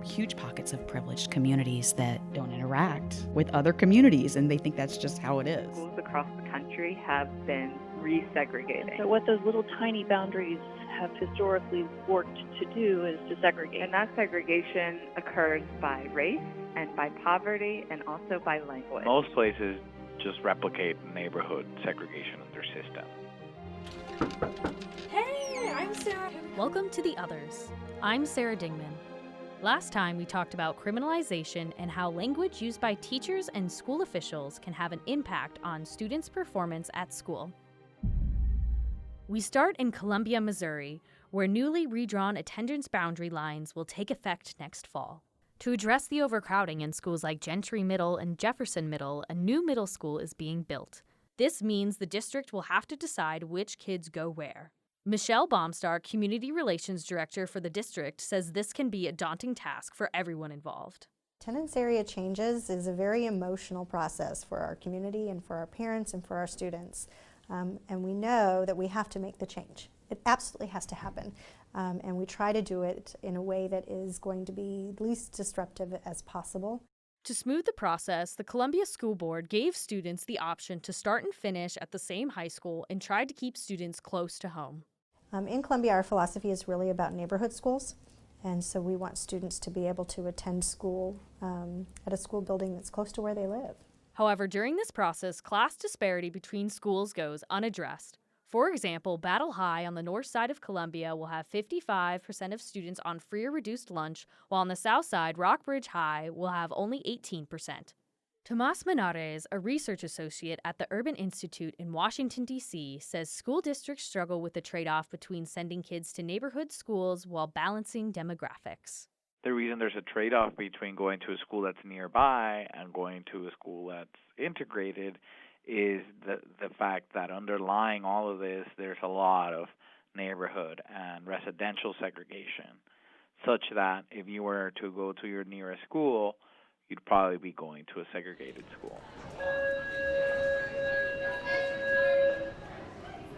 huge pockets of privileged communities that don't interact with other communities, and they think that's just how it is. Schools across the country have been resegregating. So what those little tiny boundaries have historically worked to do is to segregate. And that segregation occurs by race and by poverty and also by language. Most places just replicate neighborhood segregation in their system. Hey, I'm Sarah. Welcome to The Others. I'm Sarah Dingman. Last time we talked about criminalization and how language used by teachers and school officials can have an impact on students' performance at school. We start in Columbia, Missouri, where newly redrawn attendance boundary lines will take effect next fall. To address the overcrowding in schools like Gentry Middle and Jefferson Middle, a new middle school is being built. This means the district will have to decide which kids go where. Michelle Baumstar, Community Relations Director for the district, says this can be a daunting task for everyone involved. Attendance area changes is a very emotional process for our community and for our parents and for our students. And we know that we have to make the change. It absolutely has to happen. And we try to do it in a way that is going to be least disruptive as possible. To smooth the process, the Columbia School Board gave students the option to start and finish at the same high school and tried to keep students close to home. In Columbia, our philosophy is really about neighborhood schools. And so we want students to be able to attend school at a school building that's close to where they live. However, during this process, class disparity between schools goes unaddressed. For example, Battle High on the north side of Columbia will have 55% of students on free or reduced lunch, while on the south side, Rockbridge High will have only 18%. Tomas Menares, a research associate at the Urban Institute in Washington, D.C., says school districts struggle with the trade-off between sending kids to neighborhood schools while balancing demographics. The reason there's a trade-off between going to a school that's nearby and going to a school that's integrated is the fact that underlying all of this, there's a lot of neighborhood and residential segregation, such that if you were to go to your nearest school, you'd probably be going to a segregated school.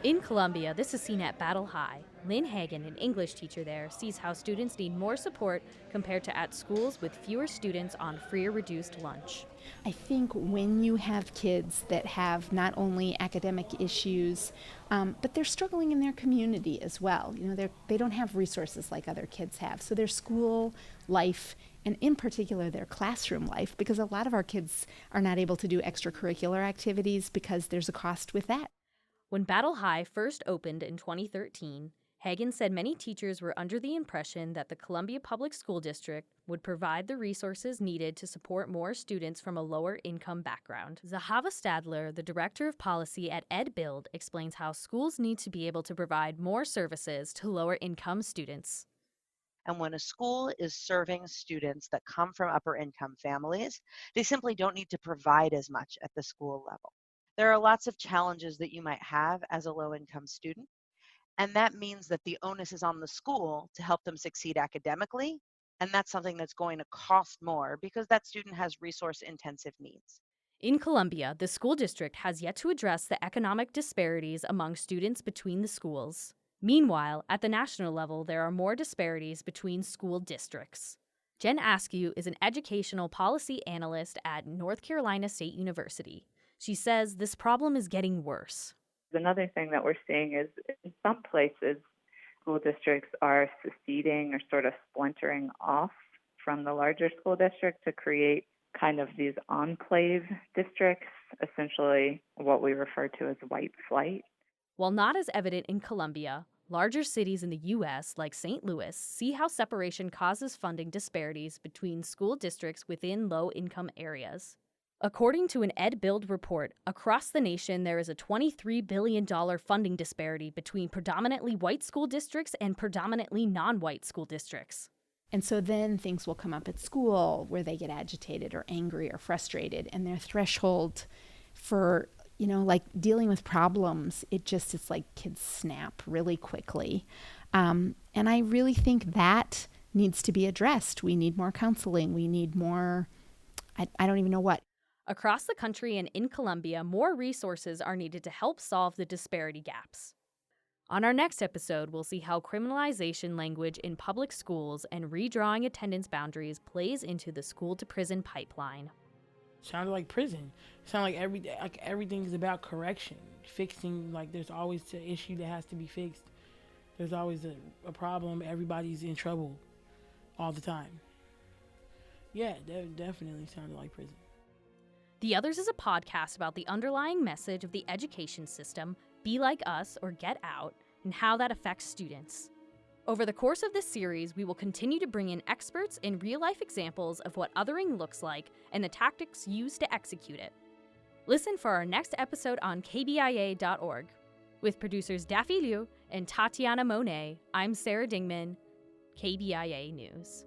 In Columbia, this is seen at Battle High. Lynn Hagan, an English teacher there, sees how students need more support compared to at schools with fewer students on free or reduced lunch. I think when you have kids that have not only academic issues, but they're struggling in their community as well. You know, they don't have resources like other kids have. So their school life, and in particular their classroom life, because a lot of our kids are not able to do extracurricular activities because there's a cost with that. When Battle High first opened in 2013, Hagan said many teachers were under the impression that the Columbia Public School District would provide the resources needed to support more students from a lower income background. Zahava Stadler, the director of policy at EdBuild, explains how schools need to be able to provide more services to lower income students. And when a school is serving students that come from upper income families, they simply don't need to provide as much at the school level. There are lots of challenges that you might have as a low-income student, and that means that the onus is on the school to help them succeed academically, and that's something that's going to cost more because that student has resource-intensive needs. In Columbia, the school district has yet to address the economic disparities among students between the schools. Meanwhile, at the national level, there are more disparities between school districts. Jen Askew is an educational policy analyst at North Carolina State University. She says this problem is getting worse. Another thing that we're seeing is in some places, school districts are seceding or sort of splintering off from the larger school district to create kind of these enclave districts, essentially what we refer to as white flight. While not as evident in Columbia, larger cities in the U.S., like St. Louis, see how separation causes funding disparities between school districts within low-income areas. According to an EdBuild report, across the nation there is a $23 billion funding disparity between predominantly white school districts and predominantly non-white school districts. And so then things will come up at school where they get agitated or angry or frustrated, and their threshold for, like dealing with problems, it's like kids snap really quickly. And I really think that needs to be addressed. We need more counseling. We need more, I don't even know what. Across the country and in Columbia, more resources are needed to help solve the disparity gaps. On our next episode, we'll see how criminalization language in public schools and redrawing attendance boundaries plays into the school-to-prison pipeline. Sounded like prison. Sounded like everything is about correction, fixing. Like there's always an issue that has to be fixed. There's always a problem. Everybody's in trouble all the time. Yeah, that definitely sounded like prison. The Others is a podcast about the underlying message of the education system, Be Like Us or Get Out, and how that affects students. Over the course of this series, we will continue to bring in experts and real-life examples of what othering looks like and the tactics used to execute it. Listen for our next episode on kbia.org. With producers Daffy Liu and Tatiana Monet, I'm Sarah Dingman, KBIA News.